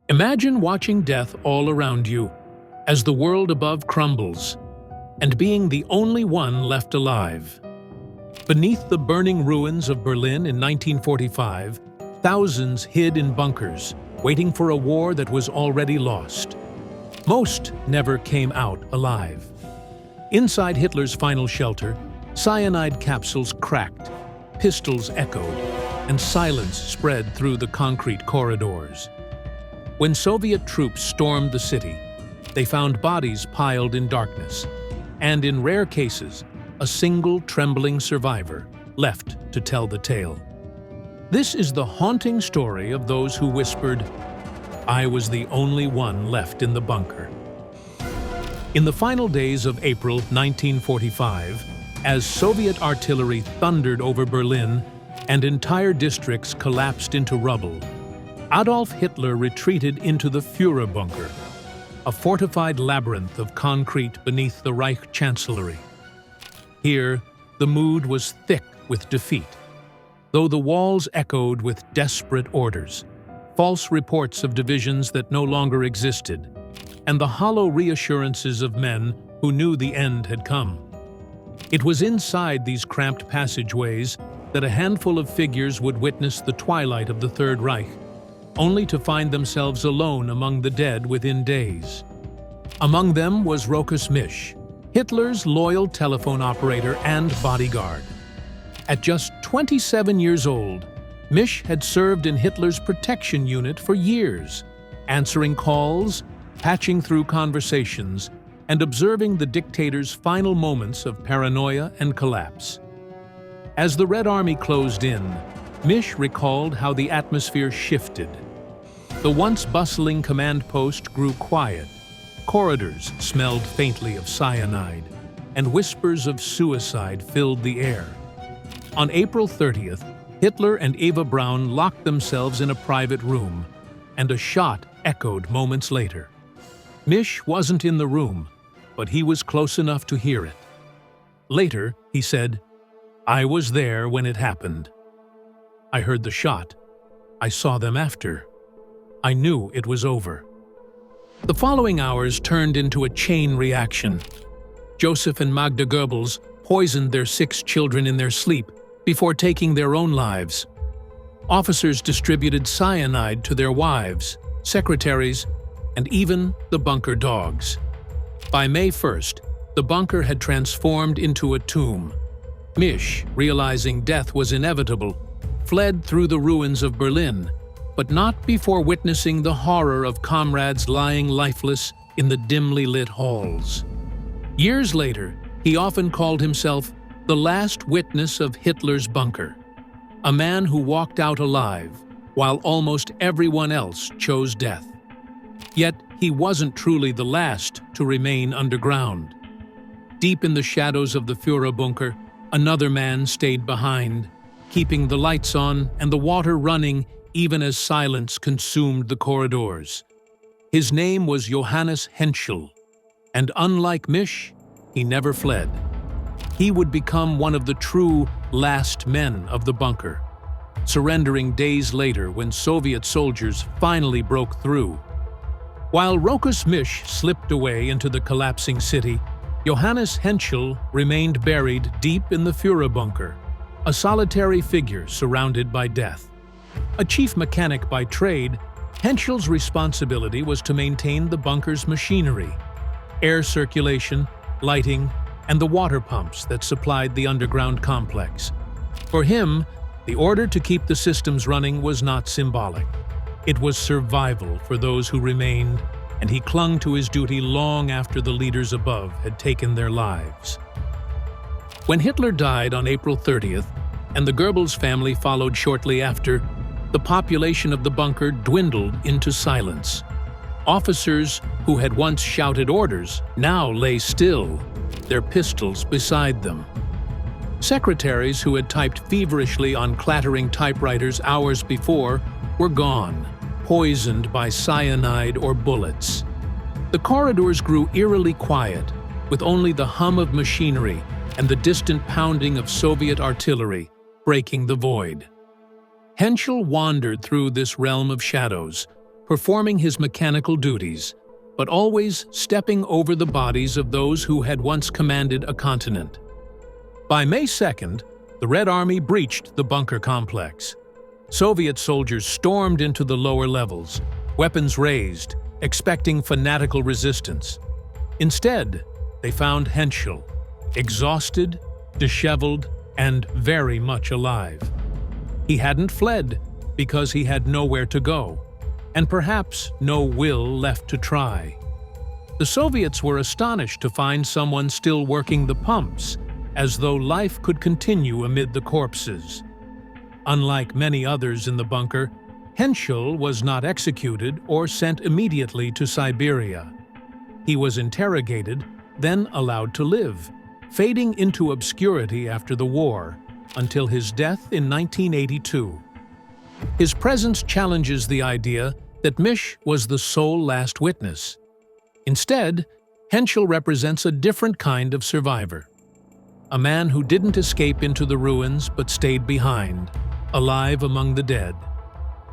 Imagine watching death all around you as the world above crumbles, and being the only one left alive. Beneath the burning ruins of Berlin in 1945, thousands hid in bunkers, waiting for a war that was already lost. Most never came out alive. Inside Hitler's final shelter, cyanide capsules cracked, pistols echoed, and silence spread through the concrete corridors. When Soviet troops stormed the city, they found bodies piled in darkness, and in rare cases, a single trembling survivor left to tell the tale. This is the haunting story of those who whispered, "I was the only one left in the bunker." In the final days of April 1945, as Soviet artillery thundered over Berlin and entire districts collapsed into rubble, Adolf Hitler retreated into the Führer bunker, a fortified labyrinth of concrete beneath the Reich chancellery. Here, the mood was thick with defeat, though the walls echoed with desperate orders, false reports of divisions that no longer existed, and the hollow reassurances of men who knew the end had come. It was inside these cramped passageways that a handful of figures would witness the twilight of the Third Reich, only to find themselves alone among the dead within days. Among them was Rokas Misch, Hitler's loyal telephone operator and bodyguard. At just 27 years old, Misch had served in Hitler's protection unit for years, answering calls, patching through conversations, and observing the dictator's final moments of paranoia and collapse. As the Red Army closed in, Misch recalled how the atmosphere shifted. The once bustling command post grew quiet. Corridors smelled faintly of cyanide, and whispers of suicide filled the air. On April 30th, Hitler and Eva Braun locked themselves in a private room, and a shot echoed moments later. Misch wasn't in the room, but he was close enough to hear it. Later, he said, "I was there when it happened. I heard the shot. I saw them after. I knew it was over." The following hours turned into a chain reaction. Joseph and Magda Goebbels poisoned their 6 children in their sleep before taking their own lives. Officers distributed cyanide to their wives, secretaries, and even the bunker dogs. By May 1st, the bunker had transformed into a tomb. Misch, realizing death was inevitable, fled through the ruins of Berlin, but not before witnessing the horror of comrades lying lifeless in the dimly lit halls. Years later, he often called himself the last witness of Hitler's bunker, a man who walked out alive while almost everyone else chose death. Yet he wasn't truly the last to remain underground. Deep in the shadows of the Führer bunker, another man stayed behind, keeping the lights on and the water running even as silence consumed the corridors. His name was Johannes Henschel, and unlike Misch, he never fled. He would become one of the true last men of the bunker, surrendering days later when Soviet soldiers finally broke through. While Rokas Misch slipped away into the collapsing city, Johannes Henschel remained buried deep in the Führer bunker, a solitary figure surrounded by death. A chief mechanic by trade, Henschel's responsibility was to maintain the bunker's machinery, air circulation, lighting, and the water pumps that supplied the underground complex. For him, the order to keep the systems running was not symbolic. It was survival for those who remained, and he clung to his duty long after the leaders above had taken their lives. When Hitler died on April 30th, and the Goebbels family followed shortly after, the population of the bunker dwindled into silence. Officers who had once shouted orders now lay still, their pistols beside them. Secretaries who had typed feverishly on clattering typewriters hours before were gone, poisoned by cyanide or bullets. The corridors grew eerily quiet, with only the hum of machinery and the distant pounding of Soviet artillery breaking the void. Henschel wandered through this realm of shadows, performing his mechanical duties, but always stepping over the bodies of those who had once commanded a continent. By May 2nd, the Red Army breached the bunker complex. Soviet soldiers stormed into the lower levels, weapons raised, expecting fanatical resistance. Instead, they found Henschel, exhausted, disheveled, and very much alive. He hadn't fled because he had nowhere to go, and perhaps no will left to try. The Soviets were astonished to find someone still working the pumps, as though life could continue amid the corpses. Unlike many others in the bunker, Henschel was not executed or sent immediately to Siberia. He was interrogated, then allowed to live, fading into obscurity after the war, until his death in 1982. His presence challenges the idea that Misch was the sole last witness. Instead, Henschel represents a different kind of survivor. A man who didn't escape into the ruins but stayed behind, alive among the dead,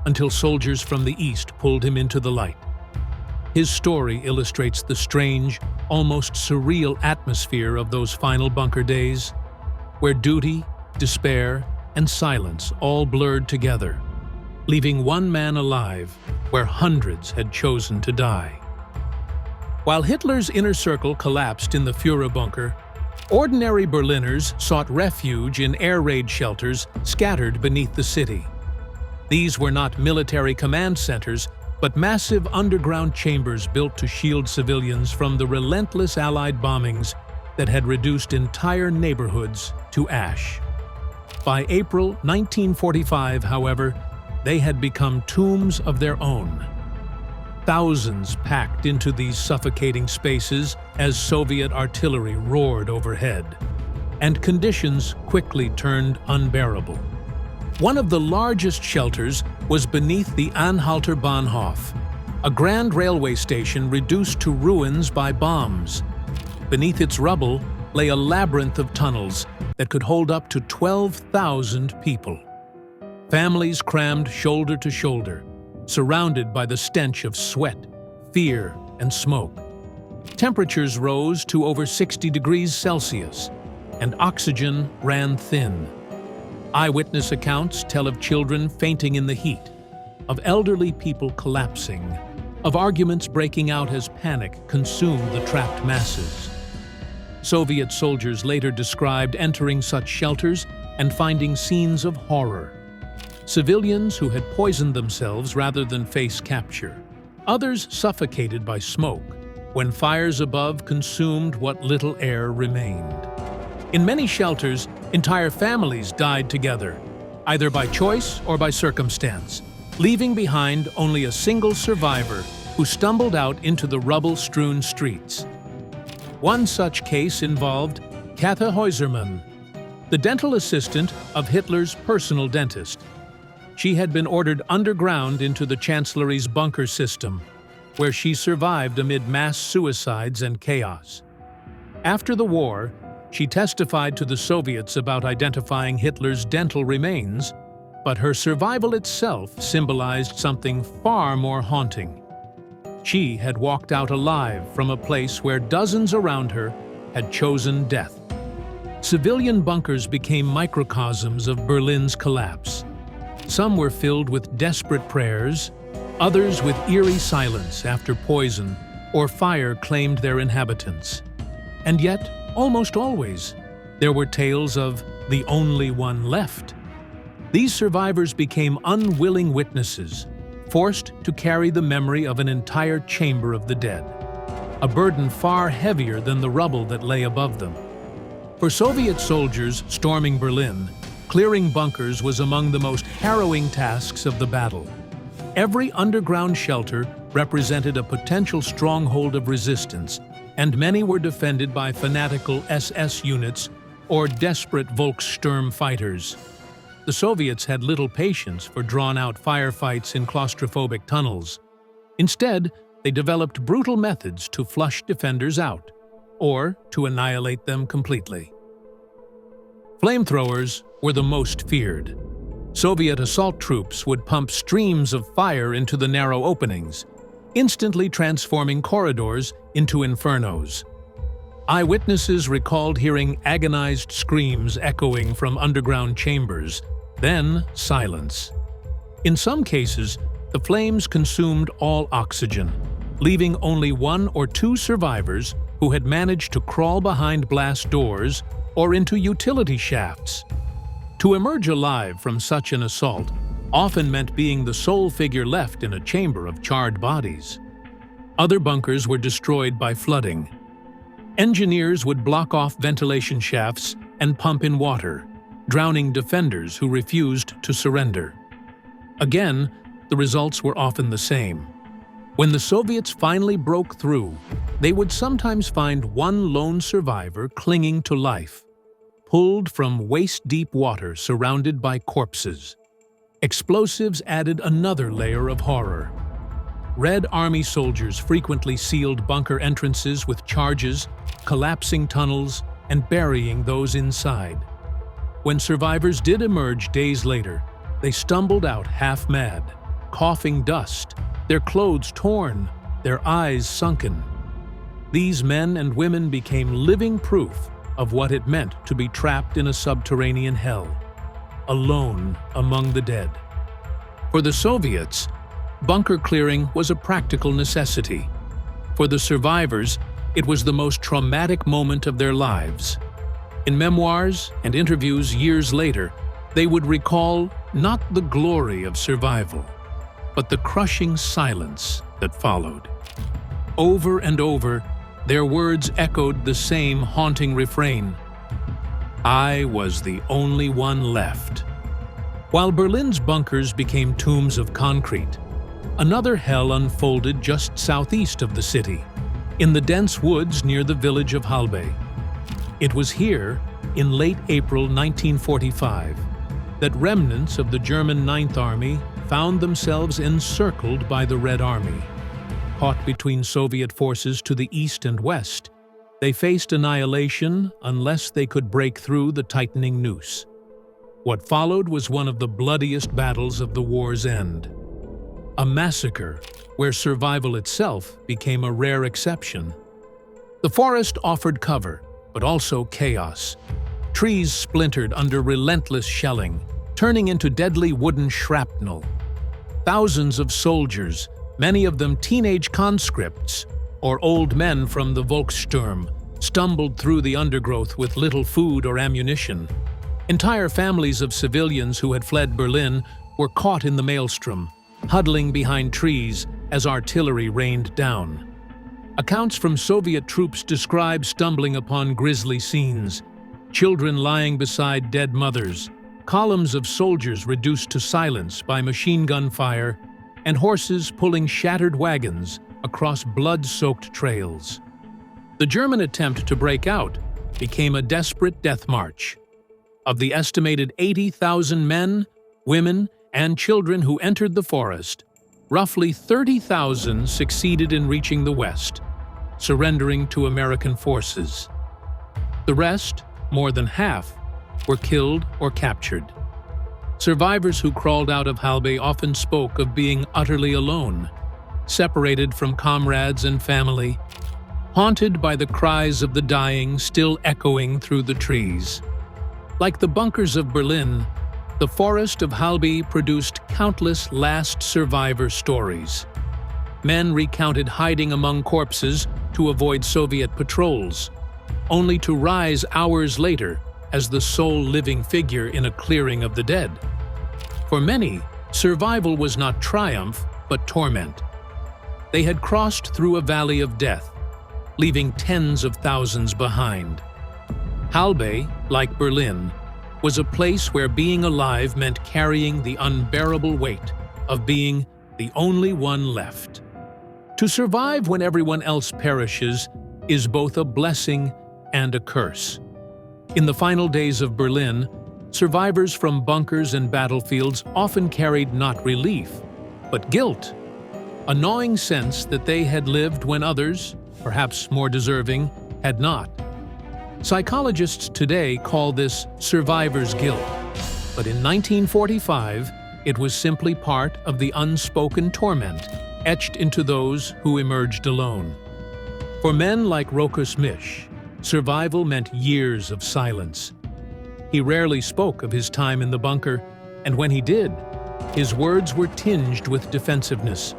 until soldiers from the east pulled him into the light. His story illustrates the strange, almost surreal atmosphere of those final bunker days, where duty, despair, and silence all blurred together, leaving one man alive where hundreds had chosen to die. While Hitler's inner circle collapsed in the Führer bunker, ordinary Berliners sought refuge in air raid shelters scattered beneath the city. These were not military command centers, but massive underground chambers built to shield civilians from the relentless Allied bombings that had reduced entire neighborhoods to ash. By April 1945, however, they had become tombs of their own. Thousands packed into these suffocating spaces as Soviet artillery roared overhead, and conditions quickly turned unbearable. One of the largest shelters was beneath the Anhalter Bahnhof, a grand railway station reduced to ruins by bombs. Beneath its rubble lay a labyrinth of tunnels that could hold up to 12,000 people. Families crammed shoulder to shoulder, surrounded by the stench of sweat, fear, and smoke. Temperatures rose to over 60 degrees Celsius, and oxygen ran thin. Eyewitness accounts tell of children fainting in the heat, of elderly people collapsing, of arguments breaking out as panic consumed the trapped masses. Soviet soldiers later described entering such shelters and finding scenes of horror. Civilians who had poisoned themselves rather than face capture. Others suffocated by smoke, when fires above consumed what little air remained. In many shelters, entire families died together, either by choice or by circumstance, leaving behind only a single survivor who stumbled out into the rubble-strewn streets. One such case involved Katha Häusermann, the dental assistant of Hitler's personal dentist. She had been ordered underground into the Chancellery's bunker system, where she survived amid mass suicides and chaos. After the war, she testified to the Soviets about identifying Hitler's dental remains, but her survival itself symbolized something far more haunting. She had walked out alive from a place where dozens around her had chosen death. Civilian bunkers became microcosms of Berlin's collapse. Some were filled with desperate prayers, others with eerie silence after poison or fire claimed their inhabitants. And yet, almost always, there were tales of the only one left. These survivors became unwilling witnesses, forced to carry the memory of an entire chamber of the dead, a burden far heavier than the rubble that lay above them. For Soviet soldiers storming Berlin, clearing bunkers was among the most harrowing tasks of the battle. Every underground shelter represented a potential stronghold of resistance, and many were defended by fanatical SS units or desperate Volkssturm fighters. The Soviets had little patience for drawn-out firefights in claustrophobic tunnels. Instead, they developed brutal methods to flush defenders out, or to annihilate them completely. Flamethrowers were the most feared. Soviet assault troops would pump streams of fire into the narrow openings, instantly transforming corridors into infernos. Eyewitnesses recalled hearing agonized screams echoing from underground chambers, then silence. In some cases, the flames consumed all oxygen, leaving only 1 or 2 survivors who had managed to crawl behind blast doors or into utility shafts. To emerge alive from such an assault often meant being the sole figure left in a chamber of charred bodies. Other bunkers were destroyed by flooding. Engineers would block off ventilation shafts and pump in water, drowning defenders who refused to surrender. Again, the results were often the same. When the Soviets finally broke through, they would sometimes find one lone survivor clinging to life, pulled from waist-deep water surrounded by corpses. Explosives added another layer of horror. Red Army soldiers frequently sealed bunker entrances with charges, collapsing tunnels, and burying those inside. When survivors did emerge days later, they stumbled out half-mad, coughing dust, their clothes torn, their eyes sunken. These men and women became living proof of what it meant to be trapped in a subterranean hell, alone among the dead. For the Soviets, bunker clearing was a practical necessity. For the survivors, it was the most traumatic moment of their lives. In memoirs and interviews years later, they would recall not the glory of survival, but the crushing silence that followed. Over and over, their words echoed the same haunting refrain: "I was the only one left." While Berlin's bunkers became tombs of concrete, another hell unfolded just southeast of the city, in the dense woods near the village of Halbe. It was here, in late April 1945, that remnants of the German Ninth Army found themselves encircled by the Red Army. Caught between Soviet forces to the east and west, they faced annihilation unless they could break through the tightening noose. What followed was one of the bloodiest battles of the war's end. A massacre where survival itself became a rare exception. The forest offered cover, but also chaos. Trees splintered under relentless shelling, turning into deadly wooden shrapnel. Thousands of soldiers, many of them teenage conscripts or old men from the Volkssturm, stumbled through the undergrowth with little food or ammunition. Entire families of civilians who had fled Berlin were caught in the maelstrom, huddling behind trees as artillery rained down. Accounts from Soviet troops describe stumbling upon grisly scenes: children lying beside dead mothers, columns of soldiers reduced to silence by machine gun fire, and horses pulling shattered wagons across blood-soaked trails. The German attempt to break out became a desperate death march. Of the estimated 80,000 men, women, and children who entered the forest, roughly 30,000 succeeded in reaching the west, surrendering to American forces. The rest, more than half, were killed or captured. Survivors who crawled out of Halbe often spoke of being utterly alone, separated from comrades and family, haunted by the cries of the dying still echoing through the trees. Like the bunkers of Berlin, the forest of Halbe produced countless last survivor stories. Men recounted hiding among corpses to avoid Soviet patrols, only to rise hours later as the sole living figure in a clearing of the dead. For many, survival was not triumph, but torment. They had crossed through a valley of death, leaving tens of thousands behind. Halbe, like Berlin, was a place where being alive meant carrying the unbearable weight of being the only one left. To survive when everyone else perishes is both a blessing and a curse. In the final days of Berlin, survivors from bunkers and battlefields often carried not relief, but guilt, a gnawing sense that they had lived when others, perhaps more deserving, had not. Psychologists today call this survivor's guilt. But in 1945, it was simply part of the unspoken torment etched into those who emerged alone. For men like Rokus Mish, survival meant years of silence. He rarely spoke of his time in the bunker, and when he did, his words were tinged with defensiveness.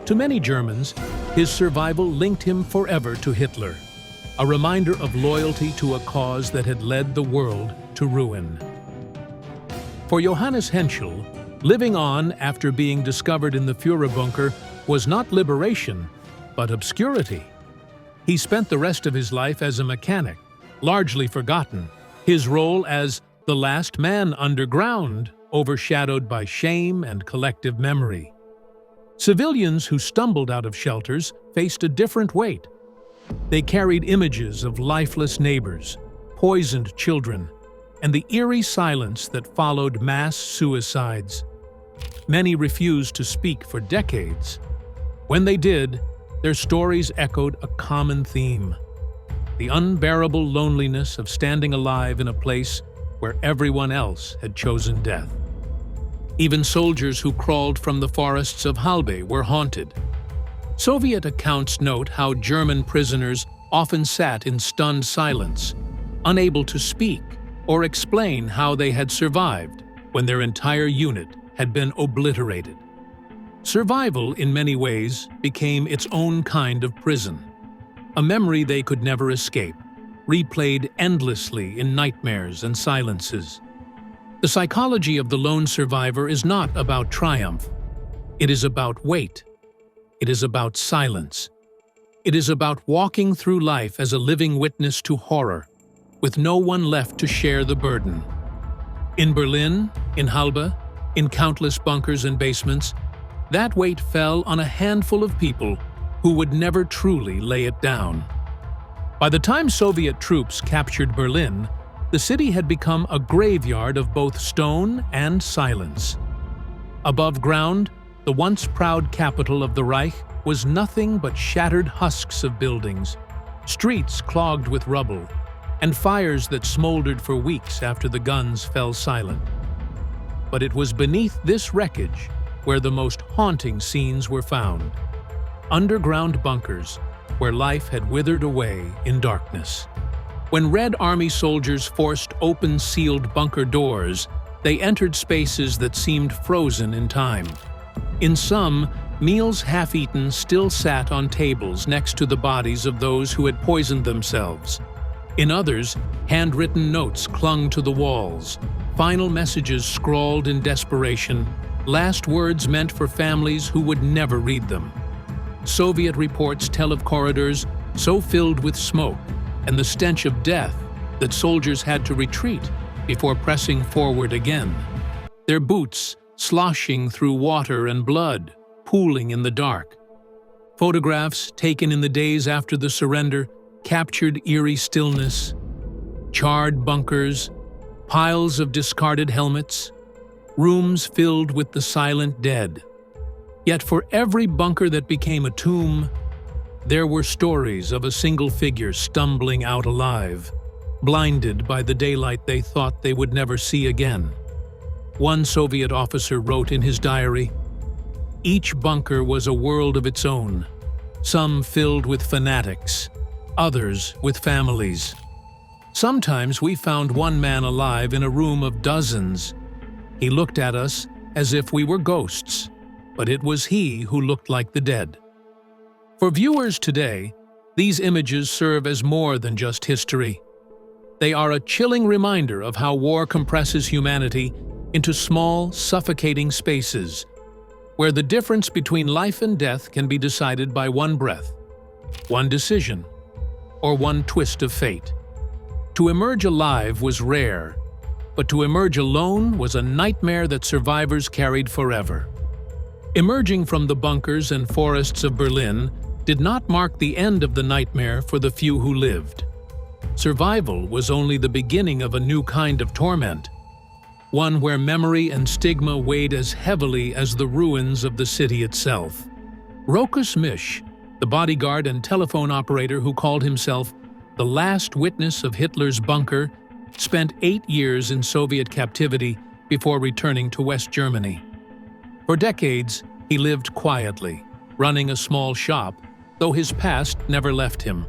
To many Germans, his survival linked him forever to Hitler, a reminder of loyalty to a cause that had led the world to ruin. For Johannes Henschel, living on after being discovered in the Führer bunker was not liberation, but obscurity. He spent the rest of his life as a mechanic, largely forgotten, his role as the last man underground overshadowed by shame and collective memory. Civilians who stumbled out of shelters faced a different weight. They carried images of lifeless neighbors, poisoned children, and the eerie silence that followed mass suicides. Many refused to speak for decades. When they did, their stories echoed a common theme: the unbearable loneliness of standing alive in a place where everyone else had chosen death. Even soldiers who crawled from the forests of Halbe were haunted. Soviet accounts note how German prisoners often sat in stunned silence, unable to speak or explain how they had survived when their entire unit had been obliterated. Survival, in many ways, became its own kind of prison, a memory they could never escape, replayed endlessly in nightmares and silences. The psychology of the lone survivor is not about triumph. It is about weight. It is about silence. It is about walking through life as a living witness to horror, with no one left to share the burden. In Berlin, in Halbe, in countless bunkers and basements, that weight fell on a handful of people who would never truly lay it down. By the time Soviet troops captured Berlin, the city had become a graveyard of both stone and silence. Above ground, the once proud capital of the Reich was nothing but shattered husks of buildings, streets clogged with rubble, and fires that smoldered for weeks after the guns fell silent. But it was beneath this wreckage where the most haunting scenes were found: underground bunkers where life had withered away in darkness. When Red Army soldiers forced open sealed bunker doors, they entered spaces that seemed frozen in time. In some, meals half-eaten still sat on tables next to the bodies of those who had poisoned themselves. In others, handwritten notes clung to the walls, final messages scrawled in desperation, last words meant for families who would never read them. Soviet reports tell of corridors so filled with smoke and the stench of death that soldiers had to retreat before pressing forward again, their boots sloshing through water and blood, pooling in the dark. Photographs taken in the days after the surrender captured eerie stillness: charred bunkers, piles of discarded helmets, rooms filled with the silent dead. Yet for every bunker that became a tomb, there were stories of a single figure stumbling out alive, blinded by the daylight they thought they would never see again. One Soviet officer wrote in his diary, "Each bunker was a world of its own, some filled with fanatics, others with families. Sometimes we found one man alive in a room of dozens. He looked at us as if we were ghosts, but it was he who looked like the dead." For viewers today, these images serve as more than just history. They are a chilling reminder of how war compresses humanity into small, suffocating spaces, where the difference between life and death can be decided by one breath, one decision, or one twist of fate. To emerge alive was rare, but to emerge alone was a nightmare that survivors carried forever. Emerging from the bunkers and forests of Berlin did not mark the end of the nightmare for the few who lived. Survival was only the beginning of a new kind of torment, one where memory and stigma weighed as heavily as the ruins of the city itself. Rokus Mish, the bodyguard and telephone operator who called himself the last witness of Hitler's bunker, spent 8 years in Soviet captivity before returning to West Germany. For decades, he lived quietly, running a small shop, though his past never left him.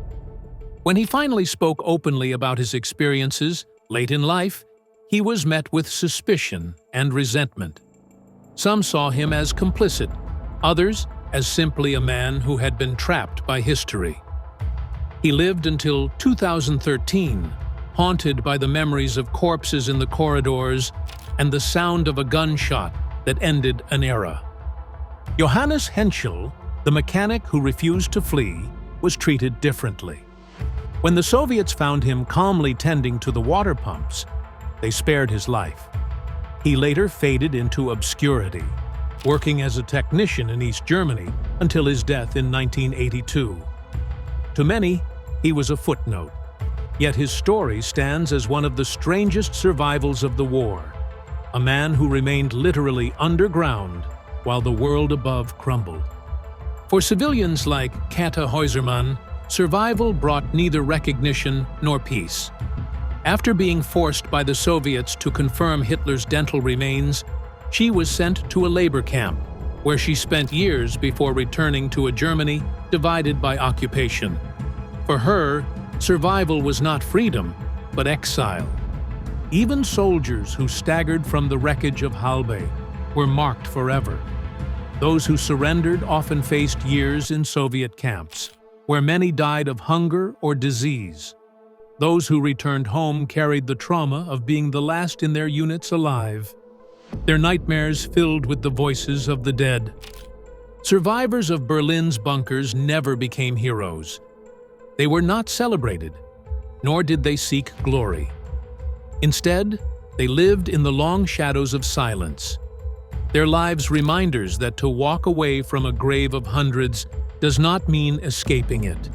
When he finally spoke openly about his experiences, late in life, he was met with suspicion and resentment. Some saw him as complicit, others as simply a man who had been trapped by history. He lived until 2013, haunted by the memories of corpses in the corridors and the sound of a gunshot that ended an era. Johannes Henschel, the mechanic who refused to flee, was treated differently. When the Soviets found him calmly tending to the water pumps, they spared his life. He later faded into obscurity, working as a technician in East Germany until his death in 1982. To many, he was a footnote, yet his story stands as one of the strangest survivals of the war, a man who remained literally underground while the world above crumbled. For civilians like Kata Häusermann, survival brought neither recognition nor peace. After being forced by the Soviets to confirm Hitler's dental remains, she was sent to a labor camp, where she spent years before returning to a Germany divided by occupation. For her, survival was not freedom, but exile. Even soldiers who staggered from the wreckage of Halbe were marked forever. Those who surrendered often faced years in Soviet camps, where many died of hunger or disease. Those who returned home carried the trauma of being the last in their units alive, their nightmares filled with the voices of the dead. Survivors of Berlin's bunkers never became heroes. They were not celebrated, nor did they seek glory. Instead, they lived in the long shadows of silence, their lives reminders that to walk away from a grave of hundreds does not mean escaping it.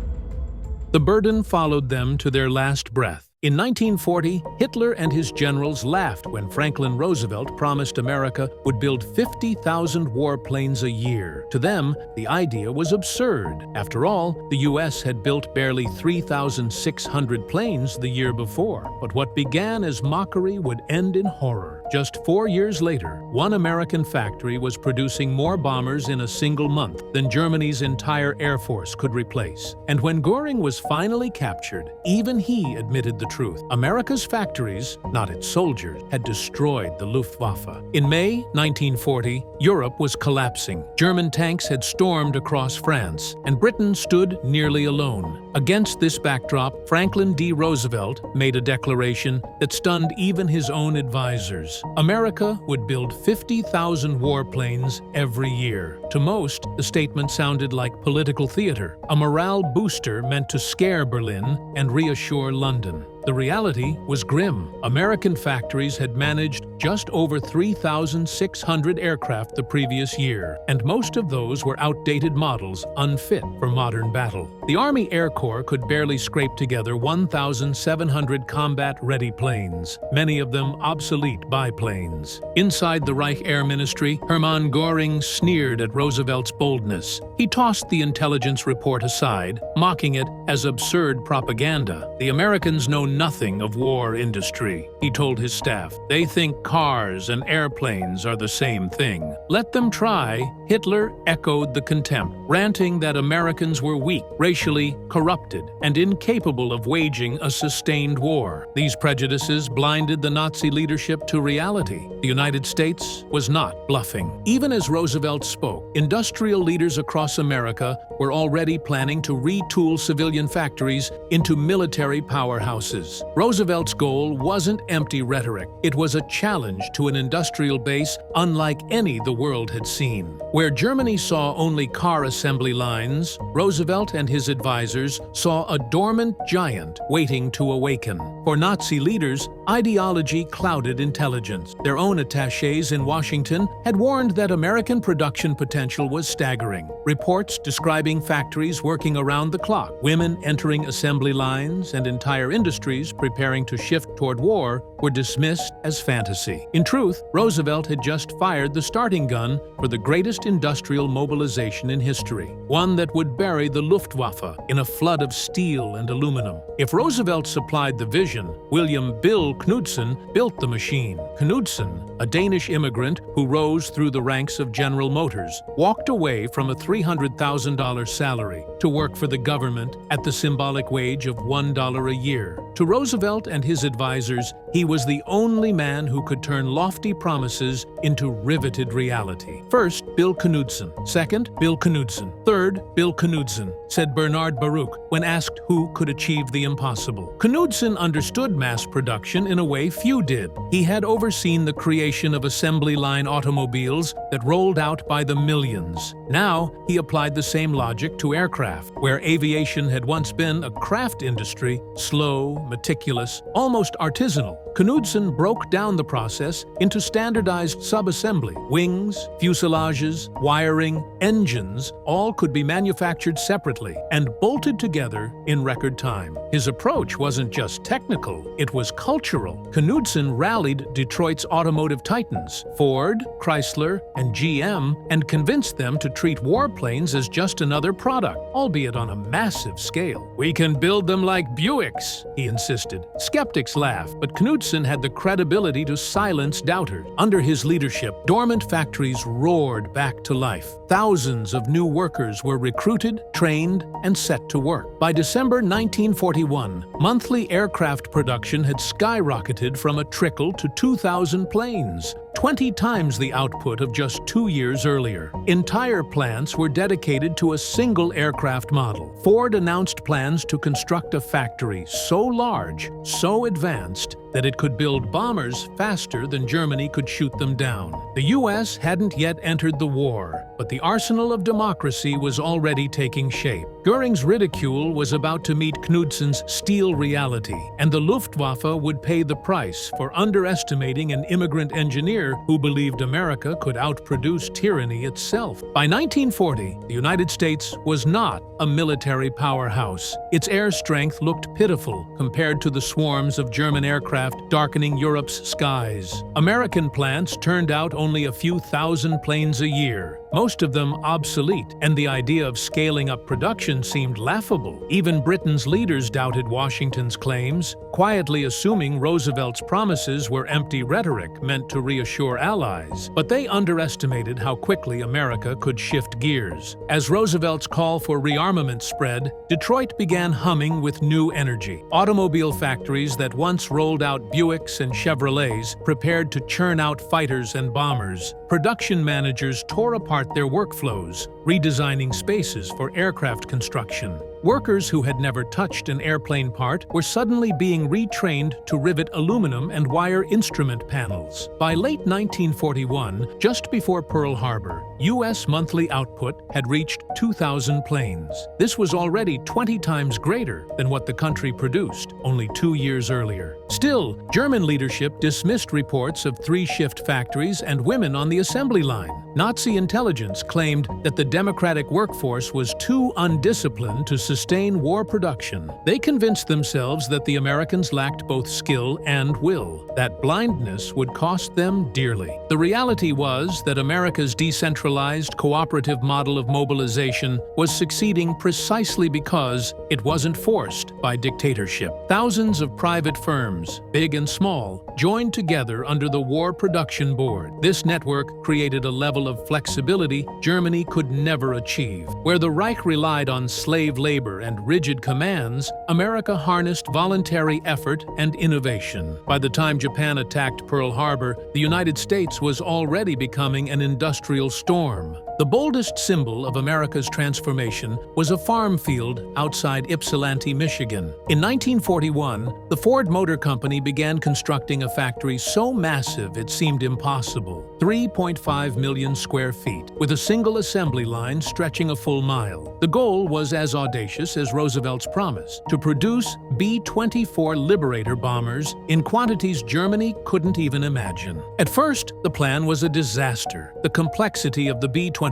The burden followed them to their last breath. In 1940, Hitler and his generals laughed when Franklin Roosevelt promised America would build 50,000 warplanes a year. To them, the idea was absurd. After all, the U.S. had built barely 3,600 planes the year before. But what began as mockery would end in horror. Just 4 years later, one American factory was producing more bombers in a single month than Germany's entire air force could replace. And when Göring was finally captured, even he admitted the truth. America's factories, not its soldiers, had destroyed the Luftwaffe. In May 1940, Europe was collapsing. German tanks had stormed across France, and Britain stood nearly alone. Against this backdrop, Franklin D. Roosevelt made a declaration that stunned even his own advisors. America would build 50,000 warplanes every year. To most, the statement sounded like political theater, a morale booster meant to scare Berlin and reassure London. The reality was grim. American factories had managed just over 3,600 aircraft the previous year, and most of those were outdated models unfit for modern battle. The Army Air Corps could barely scrape together 1,700 combat-ready planes, many of them obsolete biplanes. Inside the Reich Air Ministry, Hermann Göring sneered at Roosevelt's boldness. He tossed the intelligence report aside, mocking it as absurd propaganda. The Americans know nothing of war industry, he told his staff. They think cars and airplanes are the same thing. Let them try. Hitler echoed the contempt, ranting that Americans were weak, racially corrupted, and incapable of waging a sustained war. These prejudices blinded the Nazi leadership to reality. The United States was not bluffing. Even as Roosevelt spoke, industrial leaders across America were already planning to retool civilian factories into military powerhouses. Roosevelt's goal wasn't empty rhetoric. It was a challenge to an industrial base unlike any the world had seen. Where Germany saw only car assembly lines, Roosevelt and his advisors saw a dormant giant waiting to awaken. For Nazi leaders, ideology clouded intelligence. Their own attachés in Washington had warned that American production potential was staggering. Reports describing factories working around the clock, women entering assembly lines, and entire industries preparing to shift toward war were dismissed as fantasy. In truth, Roosevelt had just fired the starting gun for the greatest industrial mobilization in history, one that would bury the Luftwaffe in a flood of steel and aluminum. If Roosevelt supplied the vision, William "Bill" Knudsen built the machine. Knudsen, a Danish immigrant who rose through the ranks of General Motors, walked away from a $300,000 salary to work for the government at the symbolic wage of $1 a year. To Roosevelt and his advisors, he was the only man who could turn lofty promises into riveted reality. First, Bill Knudsen. Second, Bill Knudsen. Third, Bill Knudsen, said Bernard Baruch when asked who could achieve the impossible. Knudsen understood mass production in a way few did. He had overseen the creation of assembly line automobiles that rolled out by the millions. Now, he applied the same logic to aircraft, where aviation had once been a craft industry, slow, meticulous, almost artisanal. Knudsen broke down the process into standardized sub-assembly. Wings, fuselages, wiring, engines, all could be manufactured separately and bolted together in record time. His approach wasn't just technical, it was cultural. Knudsen rallied Detroit's automotive titans, Ford, Chrysler, and GM, and convinced them to treat warplanes as just another product, albeit on a massive scale. "We can build them like Buicks," he insisted. Skeptics laughed, but Knudsen had the credibility to silence doubters. Under his leadership, dormant factories roared back to life. Thousands of new workers were recruited, trained, and set to work. By December 1941, monthly aircraft production had skyrocketed from a trickle to 2,000 planes, 20 times the output of just 2 years earlier. Entire plants were dedicated to a single aircraft model. Ford announced plans to construct a factory so large, so advanced, that it could build bombers faster than Germany could shoot them down. The U.S. hadn't yet entered the war, but the arsenal of democracy was already taking shape. Goering's ridicule was about to meet Knudsen's steel reality, and the Luftwaffe would pay the price for underestimating an immigrant engineer who believed America could outproduce tyranny itself. By 1940, the United States was not a military powerhouse. Its air strength looked pitiful compared to the swarms of German aircraft darkening Europe's skies. American plants turned out only a few thousand planes a year, most of them obsolete, and the idea of scaling up production seemed laughable. Even Britain's leaders doubted Washington's claims, quietly assuming Roosevelt's promises were empty rhetoric meant to reassure allies. But they underestimated how quickly America could shift gears. As Roosevelt's call for rearmament spread, Detroit began humming with new energy. Automobile factories that once rolled out Buicks and Chevrolets prepared to churn out fighters and bombers. Production managers tore apart their workflows, redesigning spaces for aircraft construction. Workers who had never touched an airplane part were suddenly being retrained to rivet aluminum and wire instrument panels. By late 1941, just before Pearl Harbor, U.S. monthly output had reached 2,000 planes. This was already 20 times greater than what the country produced only 2 years earlier. Still, German leadership dismissed reports of 3-shift factories and women on the assembly line. Nazi intelligence claimed that the democratic workforce was too undisciplined to sustain war production. They convinced themselves that the Americans lacked both skill and will. That blindness would cost them dearly. The reality was that America's decentralized, cooperative model of mobilization was succeeding precisely because it wasn't forced by dictatorship. Thousands of private firms, big and small, joined together under the War Production Board. This network created a level of flexibility Germany could never achieve. Where the Reich relied on slave labor and rigid commands, America harnessed voluntary effort and innovation. By the time Japan attacked Pearl Harbor, the United States was already becoming an industrial storm. The boldest symbol of America's transformation was a farm field outside Ypsilanti, Michigan. In 1941, the Ford Motor Company began constructing a factory so massive it seemed impossible. 3.5 million square feet, with a single assembly line stretching a full mile. The goal was as audacious as Roosevelt's promise, to produce B-24 Liberator bombers in quantities Germany couldn't even imagine. At first, the plan was a disaster. The complexity of the B-24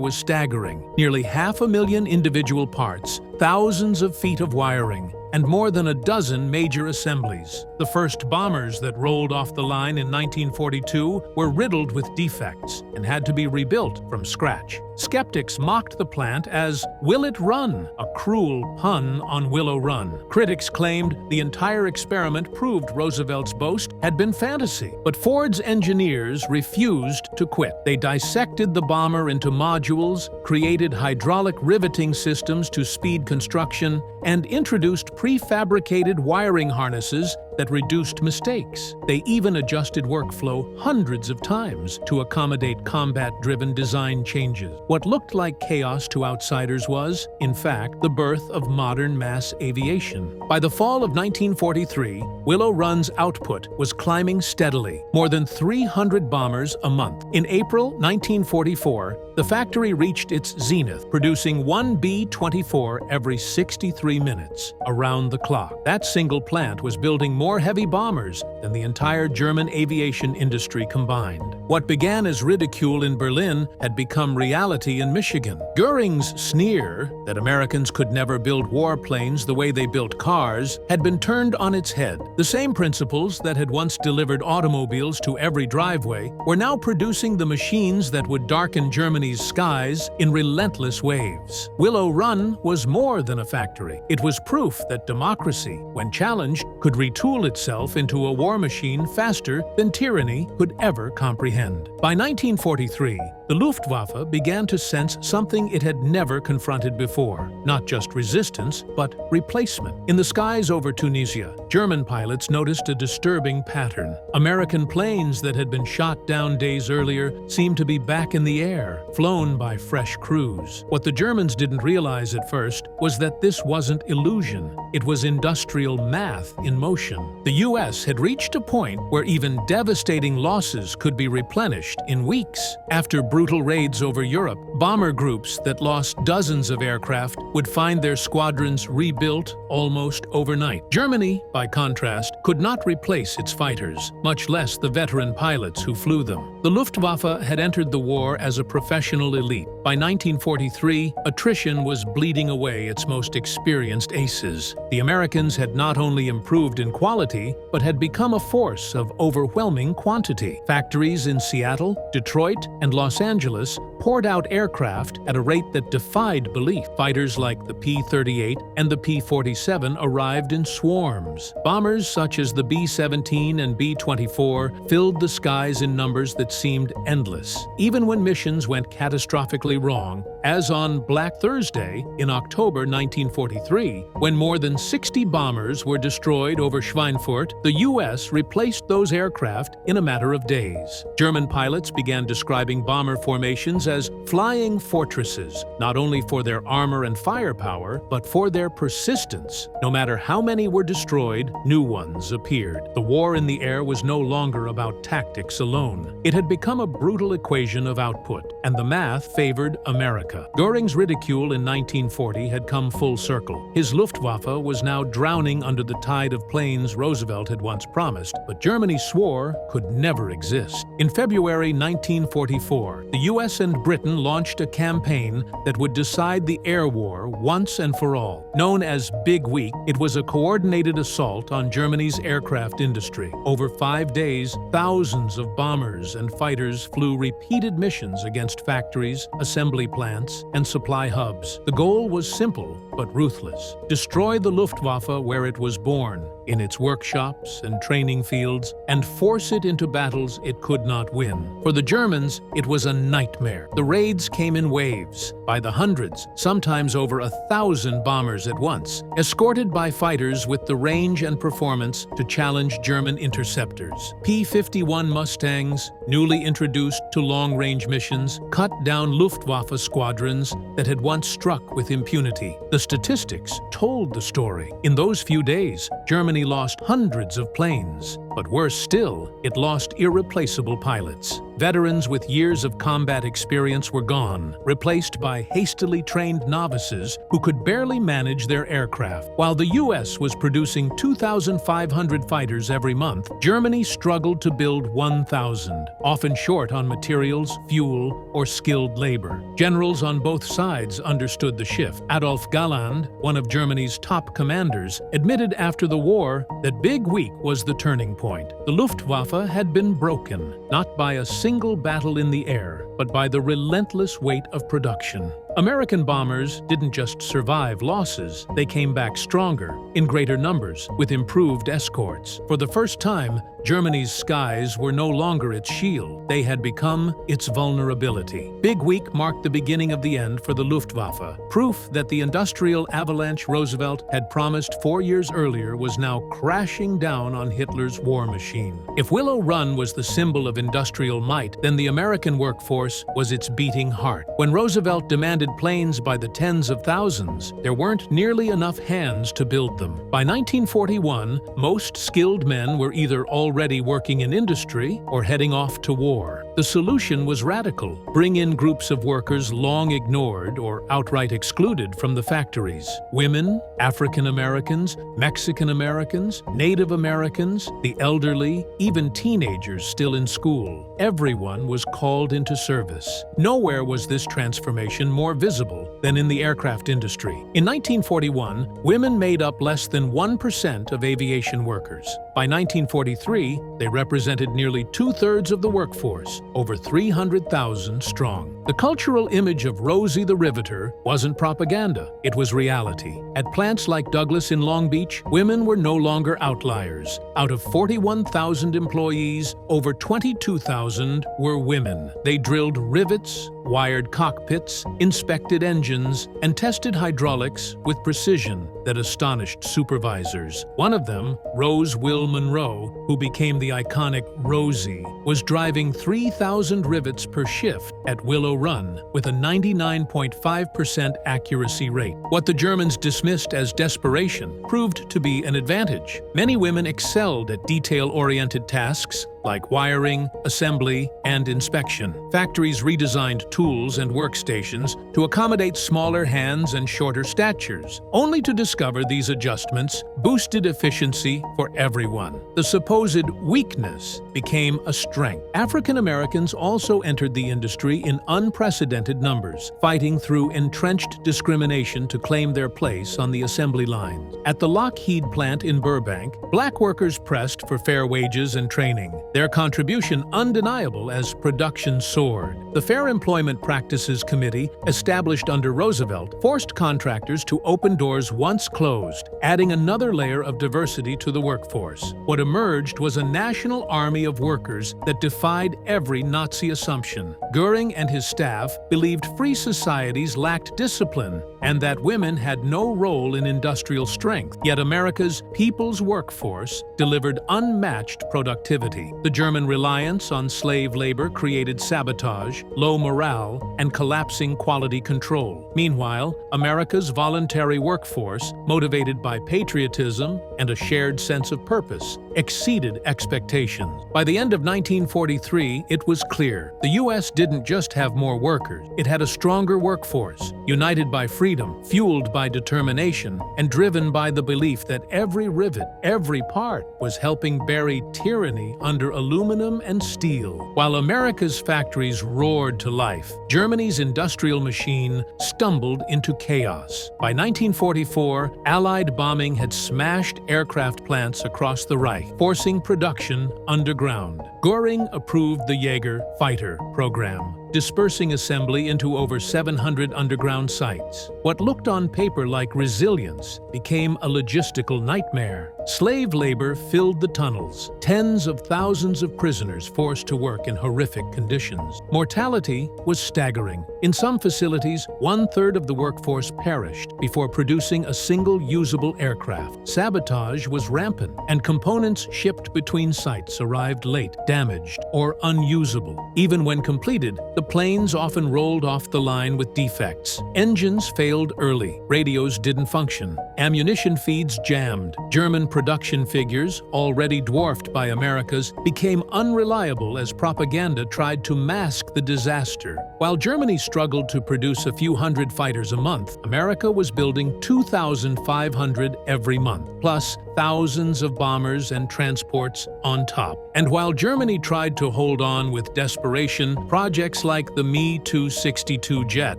was staggering. Nearly 500,000 individual parts, thousands of feet of wiring, and more than a dozen major assemblies. The first bombers that rolled off the line in 1942 were riddled with defects and had to be rebuilt from scratch. Skeptics mocked the plant as "Will it run?" a cruel pun on Willow Run. Critics claimed the entire experiment proved Roosevelt's boast had been fantasy. But Ford's engineers refused to quit. They dissected the bomber into modules, created hydraulic riveting systems to speed construction, and introduced prefabricated wiring harnesses that reduced mistakes. They even adjusted workflow hundreds of times to accommodate combat-driven design changes. What looked like chaos to outsiders was, in fact, the birth of modern mass aviation. By the fall of 1943, Willow Run's output was climbing steadily, more than 300 bombers a month. In April 1944, the factory reached its zenith, producing one B-24 every 63 minutes, around the clock. That single plant was building more heavy bombers than the entire German aviation industry combined. What began as ridicule in Berlin had become reality in Michigan. Goering's sneer that Americans could never build warplanes the way they built cars had been turned on its head. The same principles that had once delivered automobiles to every driveway were now producing the machines that would darken Germany's skies in relentless waves. Willow Run was more than a factory. It was proof that democracy, when challenged, could retool itself into a war machine faster than tyranny could ever comprehend. By 1943, the Luftwaffe began to sense something it had never confronted before. Not just resistance, but replacement. In the skies over Tunisia, German pilots noticed a disturbing pattern. American planes that had been shot down days earlier seemed to be back in the air, flown by fresh crews. What the Germans didn't realize at first was that this wasn't illusion. It was industrial math in motion. The U.S. had reached a point where even devastating losses could be replenished in weeks. After brutal raids over Europe, bomber groups that lost dozens of aircraft would find their squadrons rebuilt almost overnight. Germany, by contrast, could not replace its fighters, much less the veteran pilots who flew them. The Luftwaffe had entered the war as a professional elite. By 1943, attrition was bleeding away its most experienced aces. The Americans had not only improved in quality, but had become a force of overwhelming quantity. Factories in Seattle, Detroit, and Los Angeles poured out aircraft at a rate that defied belief. Fighters like the P-38 and the P-47 arrived in swarms. Bombers such as the B-17 and B-24 filled the skies in numbers that seemed endless, even when missions went catastrophically wrong, as on Black Thursday in October 1943, when more than 60 bombers were destroyed over Schweinfurt. The U.S. replaced those aircraft in a matter of days. German pilots began describing bomber formations as flying fortresses, not only for their armor and firepower, but for their persistence. No matter how many were destroyed, new ones appeared. The war in the air was no longer about tactics alone. It had become a brutal equation of output, and the math favored America. Goering's ridicule in 1940 had come full circle. His Luftwaffe was now drowning under the tide of planes Roosevelt had once promised, but Germany swore could never exist. In February 1944, the U.S. and Britain launched a campaign that would decide the air war once and for all. Known as Big Week, it was a coordinated assault on Germany's aircraft industry. Over 5 days, thousands of bombers and fighters flew repeated missions against factories, assembly plants, and supply hubs. The goal was simple but ruthless: destroy the Luftwaffe where it was born, in its workshops and training fields, and force it into battles it could not win. For the Germans, it was a nightmare. The raids came in waves, by the hundreds, sometimes over 1,000 bombers at once, escorted by fighters with the range and performance to challenge German interceptors. P-51 Mustangs, newly introduced to long-range missions, cut down Luftwaffe squadrons that had once struck with impunity. The statistics told the story. In those few days, Germany lost hundreds of planes, But worse still, it lost irreplaceable pilots. Veterans with years of combat experience were gone, replaced by hastily trained novices who could barely manage their aircraft. While the US was producing 2,500 fighters every month, Germany struggled to build 1,000, often short on materials, fuel, or skilled labor. Generals on both sides understood the shift. Adolf Galland, one of Germany's top commanders, admitted after the war that Big Week was the turning point. The Luftwaffe had been broken, not by a single battle in the air, but by the relentless weight of production. American bombers didn't just survive losses, they came back stronger, in greater numbers, with improved escorts. For the first time, Germany's skies were no longer its shield. They had become its vulnerability. Big Week marked the beginning of the end for the Luftwaffe, proof that the industrial avalanche Roosevelt had promised 4 years earlier was now crashing down on Hitler's war machine. If Willow Run was the symbol of industrial might, then the American workforce was its beating heart. When Roosevelt demanded planes by the tens of thousands, there weren't nearly enough hands to build them. By 1941, most skilled men were either already working in industry or heading off to war. The solution was radical: bring in groups of workers long ignored or outright excluded from the factories. Women, African Americans, Mexican Americans, Native Americans, the elderly, even teenagers still in school. Everyone was called into service. Nowhere was this transformation more visible than in the aircraft industry. In 1941, women made up less than 1% of aviation workers. By 1943, they represented nearly 2/3 of the workforce, over 300,000 strong. The cultural image of Rosie the Riveter wasn't propaganda, it was reality. At plants like Douglas in Long Beach, women were no longer outliers. Out of 41,000 employees, over 22,000 were women. They drilled rivets, wired cockpits, inspected engines, and tested hydraulics with precision that astonished supervisors. One of them, Rose Will Monroe, who became the iconic Rosie, was driving 3,000 rivets per shift at Willow Run with a 99.5% accuracy rate. What the Germans dismissed as desperation proved to be an advantage. Many women excelled at detail-oriented tasks like wiring, assembly, and inspection. Factories redesigned tools and workstations to accommodate smaller hands and shorter statures, only to discover these adjustments boosted efficiency for everyone. The supposed weakness became a strength. African Americans also entered the industry in unprecedented numbers, fighting through entrenched discrimination to claim their place on the assembly lines. At the Lockheed plant in Burbank, black workers pressed for fair wages and training, their contribution undeniable as production soared. The Fair Employment Practices Committee, established under Roosevelt, forced contractors to open doors once closed, adding another layer of diversity to the workforce. What emerged was a national army of workers that defied every Nazi assumption. Goering and his staff believed free societies lacked discipline and that women had no role in industrial strength. Yet America's people's workforce delivered unmatched productivity. The German reliance on slave labor created sabotage, low morale, and collapsing quality control. Meanwhile, America's voluntary workforce, motivated by patriotism and a shared sense of purpose, exceeded expectations. By the end of 1943, it was clear the U.S. didn't just have more workers, it had a stronger workforce, united by freedom, fueled by determination, and driven by the belief that every rivet, every part, was helping bury tyranny under aluminum and steel. While America's factories roared to life, Germany's industrial machine stumbled into chaos. By 1944, Allied bombing had smashed aircraft plants across the Reich, forcing production underground. Göring approved the Jaeger fighter program, dispersing assembly into over 700 underground sites. What looked on paper like resilience became a logistical nightmare. Slave labor filled the tunnels, tens of thousands of prisoners forced to work in horrific conditions. Mortality was staggering. In some facilities, 1/3 of the workforce perished before producing a single usable aircraft. Sabotage was rampant, and components shipped between sites arrived late, damaged, or unusable. Even when completed, the planes often rolled off the line with defects. Engines failed early, radios didn't function, ammunition feeds jammed. German production figures, already dwarfed by America's, became unreliable as propaganda tried to mask the disaster. While Germany struggled to produce a few hundred fighters a month, America was building 2,500 every month, plus thousands of bombers and transports on top. And while Germany tried to hold on with desperation, projects like the Me-262 jet,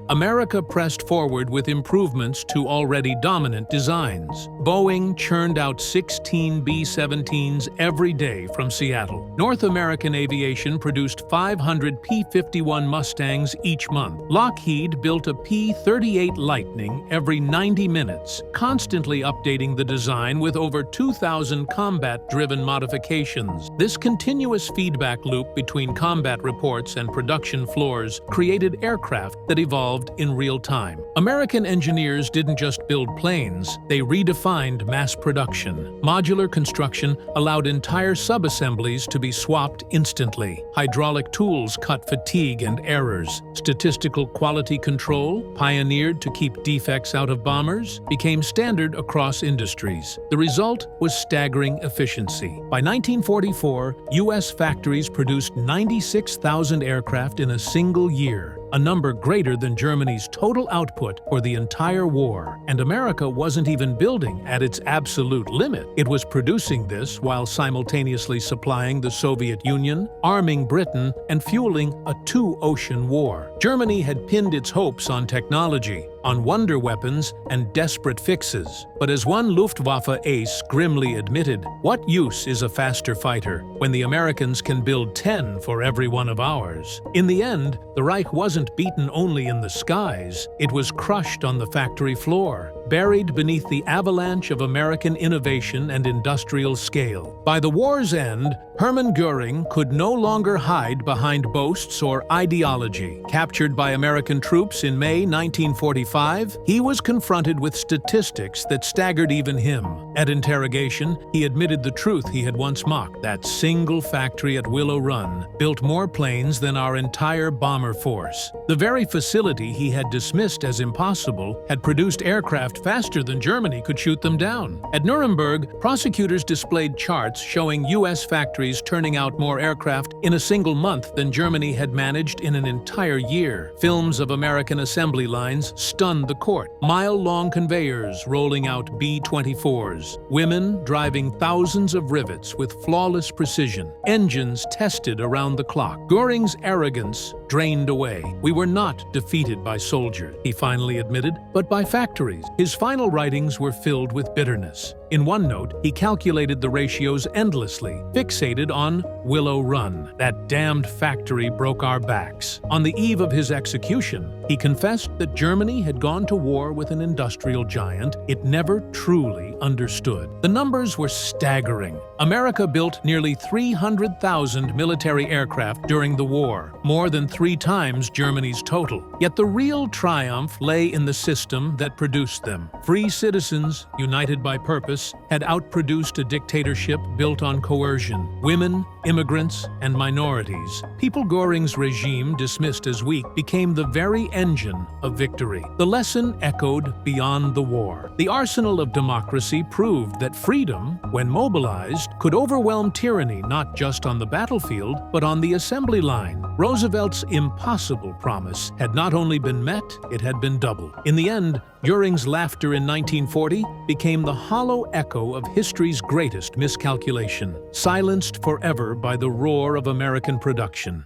America pressed forward with improvements to already dominant designs. Boeing churned out 16 B-17s every day from Seattle. North American aviation produced 500 P-51 Mustangs each month. Lockheed built a P-38 Lightning every 90 minutes, constantly updating the design with over 2,000 combat-driven modifications. This continuous feedback loop between combat reports and production floors created aircraft that evolved in real time. American engineers didn't just build planes, they redefined mass production. Modular construction allowed entire subassemblies to be swapped instantly. Hydraulic tools cut fatigue and errors. Statistical quality control, pioneered to keep defects out of bombers, became standard across industries. The result was staggering efficiency. By 1944, U.S. factories produced 96,000 aircraft in a single year, a number greater than Germany's total output for the entire war. And America wasn't even building at its absolute limit. It was producing this while simultaneously supplying the Soviet Union, arming Britain, and fueling a two-ocean war. Germany had pinned its hopes on technology, on wonder weapons and desperate fixes. But as one Luftwaffe ace grimly admitted, what use is a faster fighter when the Americans can build 10 for every one of ours? In the end, the Reich wasn't beaten only in the skies, it was crushed on the factory floor, buried beneath the avalanche of American innovation and industrial scale. By the war's end, Hermann Göring could no longer hide behind boasts or ideology. Captured by American troops in May 1945, he was confronted with statistics that staggered even him. At interrogation, he admitted the truth he had once mocked. That single factory at Willow Run built more planes than our entire bomber force. The very facility he had dismissed as impossible had produced aircraft faster than Germany could shoot them down. At Nuremberg, prosecutors displayed charts showing U.S. factories turning out more aircraft in a single month than Germany had managed in an entire year. Films of American assembly lines stunned the court. Mile-long conveyors rolling out B-24s. Women driving thousands of rivets with flawless precision. Engines tested around the clock. Göring's arrogance drained away. We were not defeated by soldiers, he finally admitted, but by factories. His final writings were filled with bitterness. In one note, he calculated the ratios endlessly, fixated on Willow Run. That damned factory broke our backs. On the eve of his execution, he confessed that Germany had gone to war with an industrial giant it never truly understood. The numbers were staggering. America built nearly 300,000 military aircraft during the war, more than 3 times Germany's total. Yet the real triumph lay in the system that produced them. Free citizens, united by purpose, had outproduced a dictatorship built on coercion. Women, immigrants, and minorities, people Göring's regime dismissed as weak, became the very engine of victory. The lesson echoed beyond the war. The arsenal of democracy proved that freedom, when mobilized, could overwhelm tyranny not just on the battlefield, but on the assembly line. Roosevelt's impossible promise had not only been met, it had been doubled. In the end, Göring's laughter in 1940 became the hollow echo of history's greatest miscalculation, silenced forever by the roar of American production.